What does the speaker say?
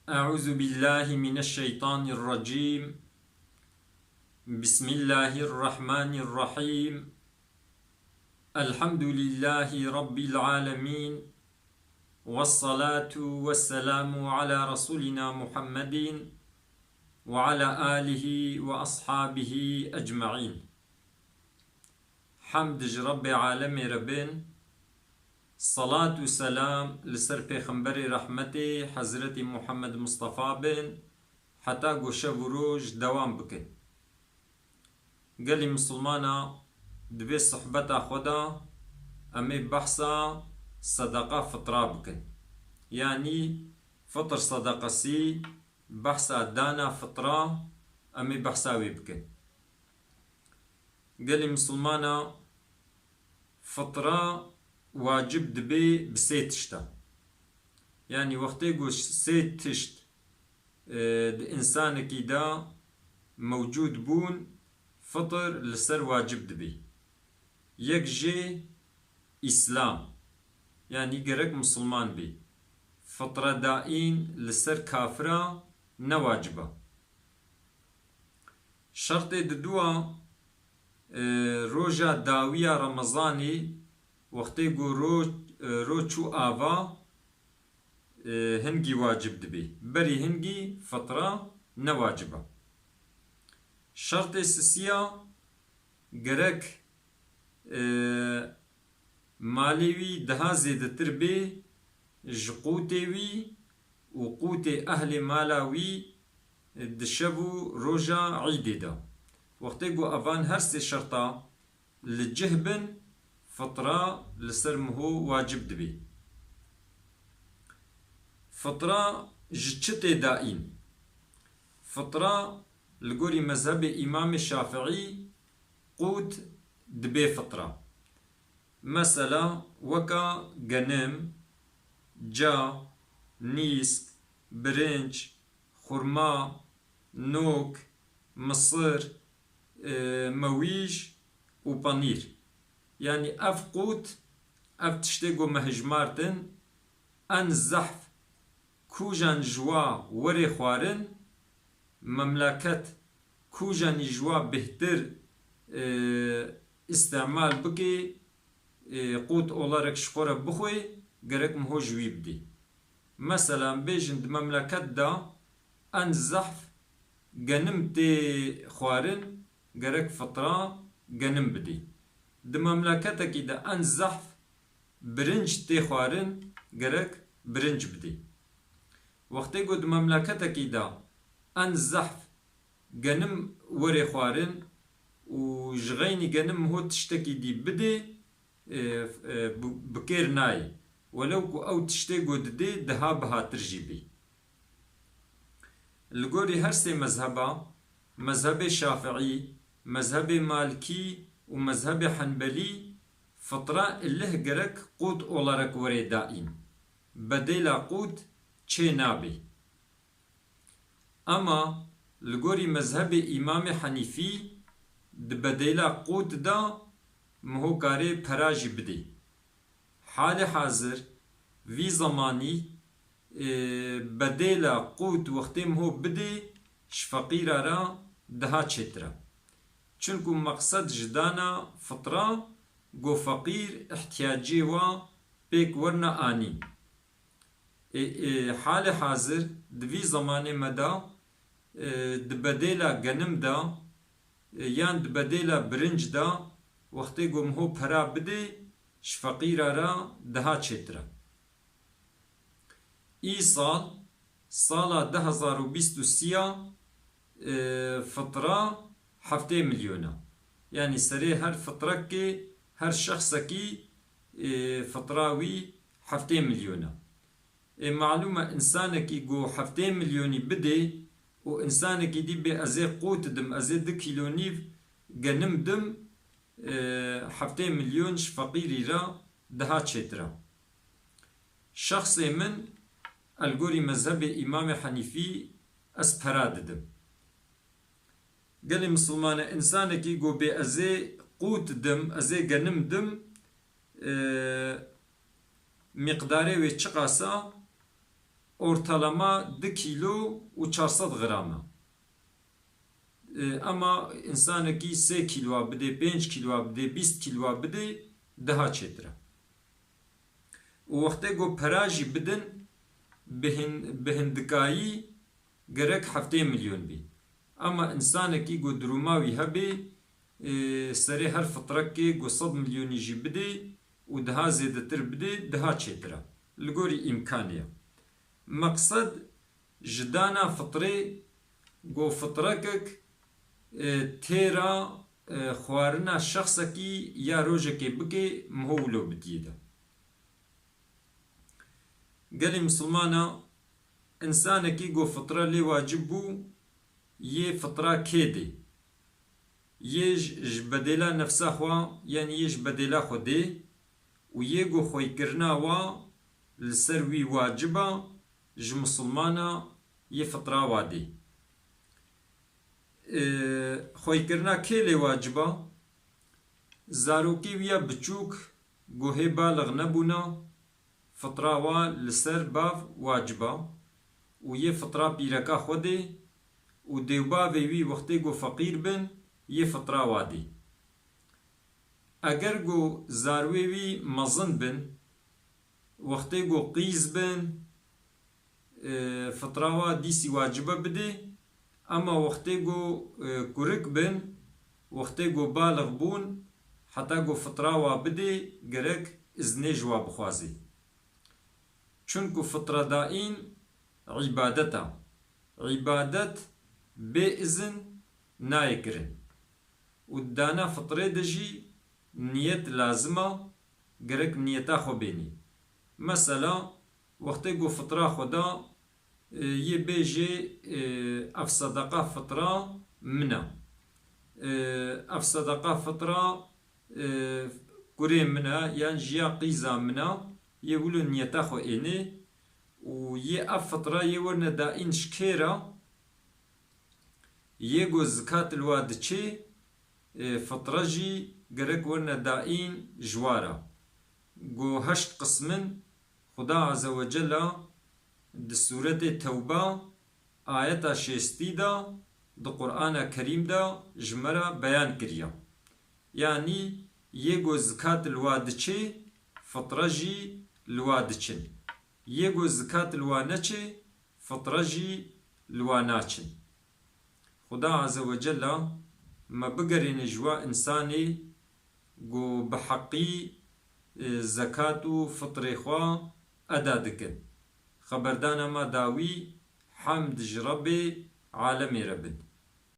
أعوذ بالله من الشيطان الرجيم. بسم الله الرحمن الرحيم. الحمد لله رب العالمين، والصلاة والسلام على رسولنا محمد وعلى آله وأصحابه أجمعين. حمد رب عالم ربين، صلاة والسلام لسر پیغمبر رحمتي حضرت محمد مصطفى بن حتى گوشه و روج دوام بکن. قال مسلمانا دبي صحبتا خدا امي بحثا صدقة فطرة بكن، يعني فطر صدقة سي بحثا دانا فطرة امي بحثاوي بكن. قال مسلمانا فطرة واجب دبي بسيت تشتا، يعني وقت يقول سيت تشت الإنسان كده موجود بون فطر لسر واجب دبي. يكجي إسلام، يعني قرق مسلمان بي فطرة دائين لسر كافرة نواجبة. شرط ددوا روجا داوية رمضاني وقتی گو رو چو آوا هنگی واجب دبی، بری هنگی فطرة نواجبه. شرط سسیا گرک مالوی دها زیدتر بی جقوتوی و قوت اهل مالاوی دشبو روجا عیده دا. وقتی گو اوان هر سه شرطا لجهبن فطرة لسرمه واجب دبي. فطرة جتشتي دائين. فطرة لقوري مذهب إمام الشافعي قوت دبي فطرة، مثلا وكا غنم، جا، نيسك، برنج، خرما، نوك، مصر، مويج وبانير. يعني اف قوت اف تشتيقو مهجمارتن ان الزحف كوجان جوا وري خوارن مملكت كوجان جوا بهتر استعمال بكي قوت اولارك شخورة بخوي قرق مهو جوي بدي. مثلا بيجند مملكت دا ان الزحف غنم تي خوارن قرق فطرة غنم بدي. د مملکتکی دا ان زحف برنج تی خوارن گرک برنج بدی. وقتی گو د مملکتکی دا ان زحف گنم وری خوارن و جغینی گنم هو تشتکی دی بدی بکیر نای، ولو کو او تشتی گو دی دها بها ترجی بی. لگوری هر سی مذهبا، مذهب شافعی، مذهب مالکی ومذهب حنبلي فطرة اللي قرك قوت أولارك وري دائين بديلا قوت چه نابي. أما لقوري مذهب إمام حنيفي بديلا قوت دا مهو كاري پراجي بدي. حال حاضر في زماني بديلا قوت وقت مهو بدي شفقيرا را دها چترا، چونکو مقصد جدانا فطرة گو فقير احتياجي و بيك ورنا آني. حال حاضر دوی زمان مدا دبديلا غنم دا يان دبديلا برنج دا وقتی گو مهو پرا بده شفقيرا را دها چترا. ای سالا 2023 فطرة 7 مليون، يعني سري هر فطرة كي هر شخص كي فطراوي 7 مليون. معلومة إنسان كي جو 7 مليون بدي و إنسان كي دي بأزي قوت دم أزي 2 كيلو نيف جنم دم 7 مليون فقيري را دها تشترا. شخص من الجوري مذهب إمام حنيفي أسبراد دم. قال مسلمان إنسان كي جو بأزي قوت دم أزي جنم دم مقداره وچقاسا ortalama 2 kilo و 400 grama. Ama insaneki 3 kilo bide, 5 kilo bide, 20 kilo bide daha çetre. O vakte go paraji bidin bihindikayı gerek hafte milyon bi. Ama insaneki go durumavi habi seri her fıtrakki go 100 milyoni ji bide و daha zedetir bide daha çetre. Ligori imkaniye. Maksad jidana fıtri go fıtrakek تیرا خوارنا شخص کی یا روزه کی بگه مهولو بدیده. گلی مسلمانا انسان کی گو فطره لی واجب بو یه فطره که دی یه جبدیلا نفسه خوا یعنی یه جبدیلا خوده و یه گو خوی کرنا و لسر وی واجبه ج مسلمانا یه فطره وادی خوی کرنا که لی واجبه زاروکی ویا بچوک گوه بالغ نبونا فطره و لسر باف واجبه و یه فطره پیرکا خوده و دیوبا وی وقتی گو فقیر بن یه فطره وادی اگر گو زاروی وی مزن بن وقتی گو قیز بن فطره و دیسی واجبه بده اما وقتی گو کرک بن وقتی گو بالغ بون حتی گو فطره و بده گرک ازنه جوا بخوازی چونکو فطره دائین عبادتا عبادت بی ازن نایکرن و دانا فطره دجی نیت لازمه گرک نیتا خو بینی مثلا وقتی گو فطره خدا یه بیجه اف صدقه فطره منا اف صدقه فطره كوري منا يعني جيا قيزا منا يقولوا نيتا خو إني ويا أفترة يورنا دائن شكيرا يجو زكاة الوادشي فترة جي قرق ورنا دائن جوارا جو هشت قسمن خدا عز وجل دسورة التوبة آية شيستي دا دو قرآن كريم دا جمرة بيان كريا يعني يجو زكاة الوادشي فطرة جي الوادشن يجو زكاة الوانچه فطرة جي الواناچن خدا عز وجل ما بقرين جوا إنساني جو بحقي زكاة فطرة خوا أدا دكن خبردانا ما داوي حمد جربي عالمي ربد